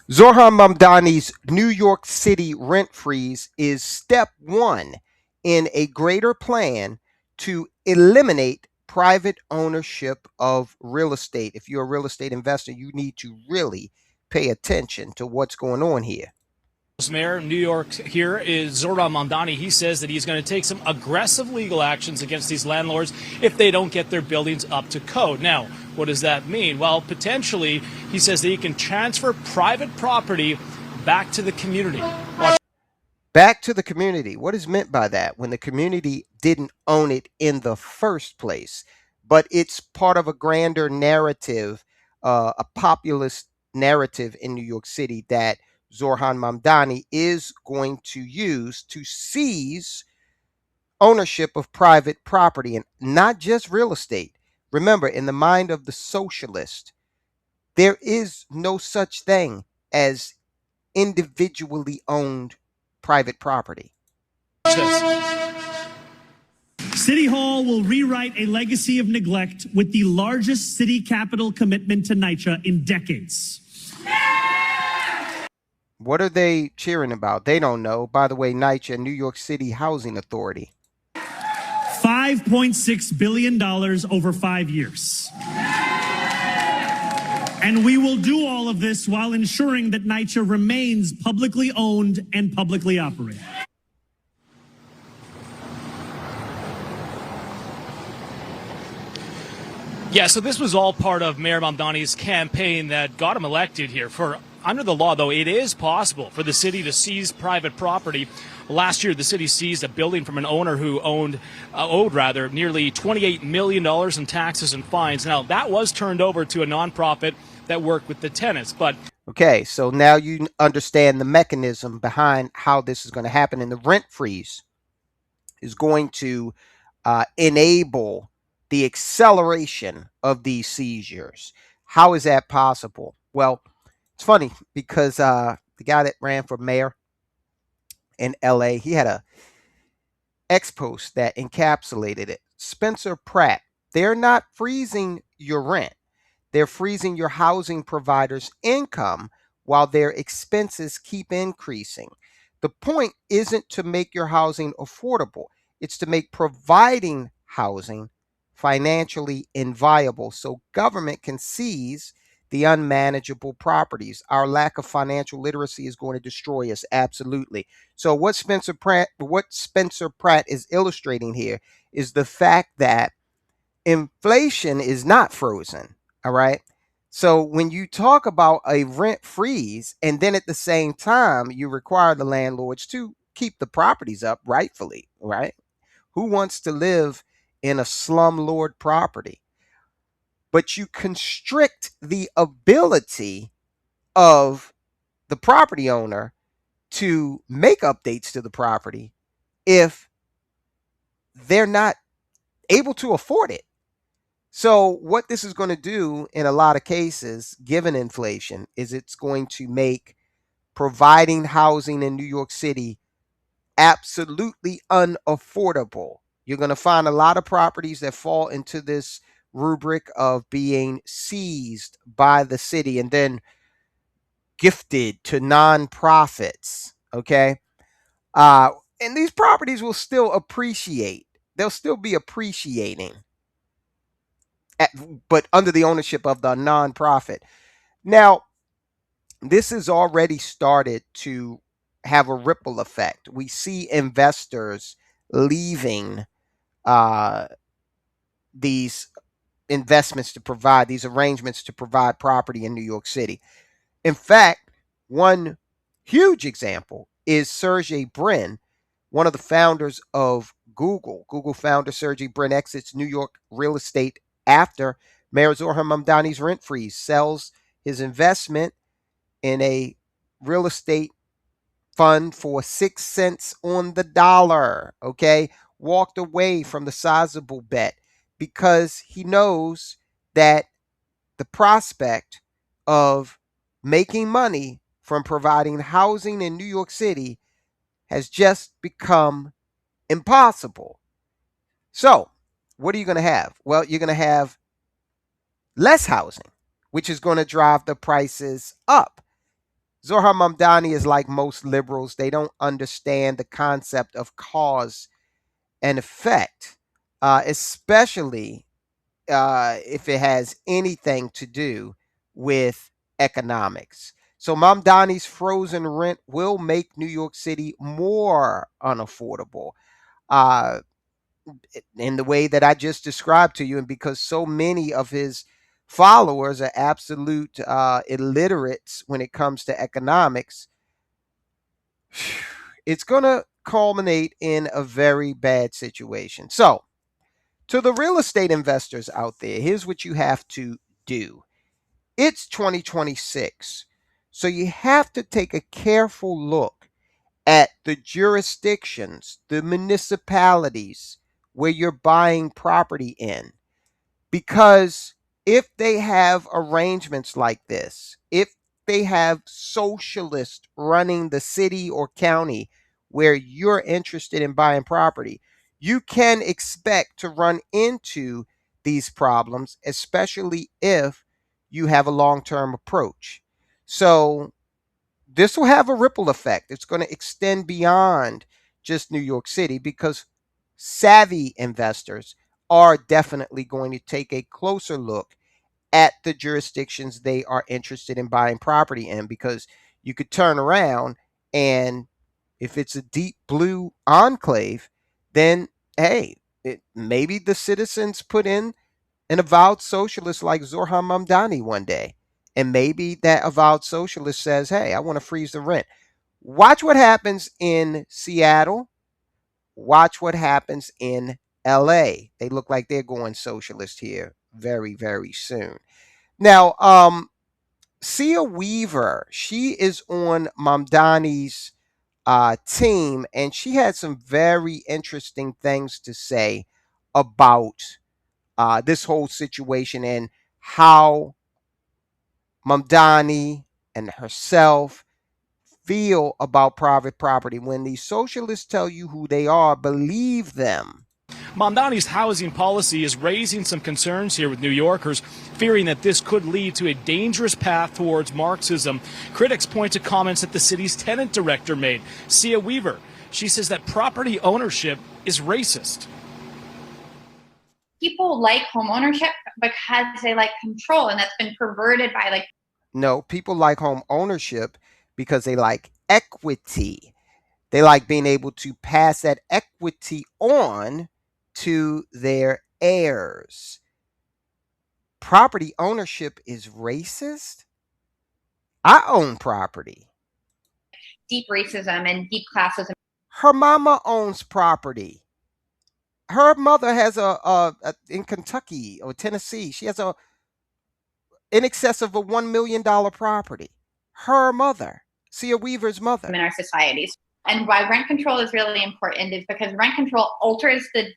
Zohran Mamdani's New York City rent freeze is step one in a greater plan to eliminate private ownership of real estate. If you're a real estate investor, you need to really pay attention to what's going on here. Mayor of New York here is Zohran Mamdani. He says that he's going to take some aggressive legal actions against these landlords if they don't get their buildings up to code. Now, what does that mean? Well, potentially, he says that he can transfer private property back to the community. Back to the community. What is meant by that? When the community didn't own it in the first place, but it's part of a grander narrative, a populist narrative in New York City that Zohran Mamdani is going to use to seize ownership of private property and not just real estate. Remember, in the mind of the socialist, there is no such thing as individually owned private property. City Hall will rewrite a legacy of neglect with the largest city capital commitment to NYCHA in decades. What are they cheering about? They don't know. By the way, NYCHA, New York City Housing Authority. $5.6 billion over 5 years. And we will do all of this while ensuring that NYCHA remains publicly owned and publicly operated. Yeah, so this was all part of Mayor Mamdani's campaign that got him elected here. Under the law, though, it is possible for the city to seize private property. Last year, the city seized a building from an owner who owed nearly $28 million in taxes and fines. Now, that was turned over to a nonprofit that worked with the tenants. But okay, so now you understand the mechanism behind how this is going to happen. And the rent freeze is going to enable the acceleration of these seizures. How is that possible? Well, it's funny because the guy that ran for mayor in LA, he had a ex post that encapsulated it. Spencer Pratt, they're not freezing your rent. They're freezing your housing provider's income while their expenses keep increasing. The point isn't to make your housing affordable. It's to make providing housing financially inviable so government can seize the unmanageable properties. Our lack of financial literacy is going to destroy us, absolutely. So what Spencer Pratt is illustrating here is the fact that inflation is not frozen, all right? So when you talk about a rent freeze and then at the same time you require the landlords to keep the properties up rightfully, right? Who wants to live in a slumlord property? But you constrict the ability of the property owner to make updates to the property if they're not able to afford it. So what this is going to do in a lot of cases, given inflation, is it's going to make providing housing in New York City absolutely unaffordable. You're going to find a lot of properties that fall into this rubric of being seized by the city and then gifted to nonprofits. Okay. And these properties will still appreciate. They'll still be appreciating, but under the ownership of the nonprofit. Now, this has already started to have a ripple effect. We see investors leaving these investments to provide these arrangements to provide property in New York City. In fact, one huge example is Sergey Brin, one of the founders of Google. Google founder Sergey Brin exits New York real estate after Mayor Zohran Mamdani's rent freeze, sells his investment in a real estate fund for 6 cents on the dollar, okay? Walked away from the sizable bet because he knows that the prospect of making money from providing housing in New York City has just become impossible. So, what are you going to have? Well, you're going to have less housing, which is going to drive the prices up. Zohran Mamdani is like most liberals. They don't understand the concept of cause and effect, especially if it has anything to do with economics. So Mamdani's frozen rent will make New York City more unaffordable. Uh, in the way that I just described to you, and because so many of his followers are absolute illiterates when it comes to economics, it's going to culminate in a very bad situation. So, to the real estate investors out there, here's what you have to do. It's 2026. So you have to take a careful look at the jurisdictions, the municipalities where you're buying property in. Because if they have arrangements like this, if they have socialists running the city or county where you're interested in buying property, you can expect to run into these problems, especially if you have a long term approach. So, this will have a ripple effect. It's going to extend beyond just New York City because savvy investors are definitely going to take a closer look at the jurisdictions they are interested in buying property in, because you could turn around and if it's a deep blue enclave, then hey, maybe the citizens put in an avowed socialist like Zohran Mamdani one day. And maybe that avowed socialist says, hey, I want to freeze the rent. Watch what happens in Seattle. Watch what happens in LA. They look like they're going socialist here very, very soon. Now, Sia Weaver, she is on Mamdani's team, and she had some very interesting things to say about this whole situation and how Mamdani and herself feel about private property. When these socialists tell you who they are, believe them. Mamdani's housing policy is raising some concerns here with New Yorkers, fearing that this could lead to a dangerous path towards Marxism. Critics point to comments that the city's tenant director made, Sia Weaver. She says that property ownership is racist. People like home ownership because they like control, and that's been perverted by like. No, people like home ownership because they like equity. They like being able to pass that equity on to their heirs. Property ownership is racist? I own property. Deep racism and deep classism. Her mama owns property. Her mother has in Kentucky or Tennessee, she has a in excess of a $1 million property. Her mother, Sia Weaver's mother. In our societies. And why rent control is really important is because rent control alters the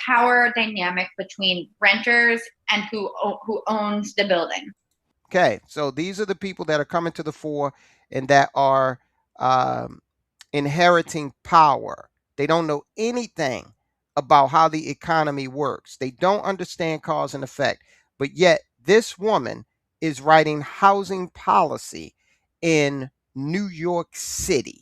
power dynamic between renters and who owns the building. Okay, so these are the people that are coming to the fore and that are inheriting power. They don't know anything about how the economy works. They don't understand cause and effect. But yet, this woman is writing housing policy in New York City.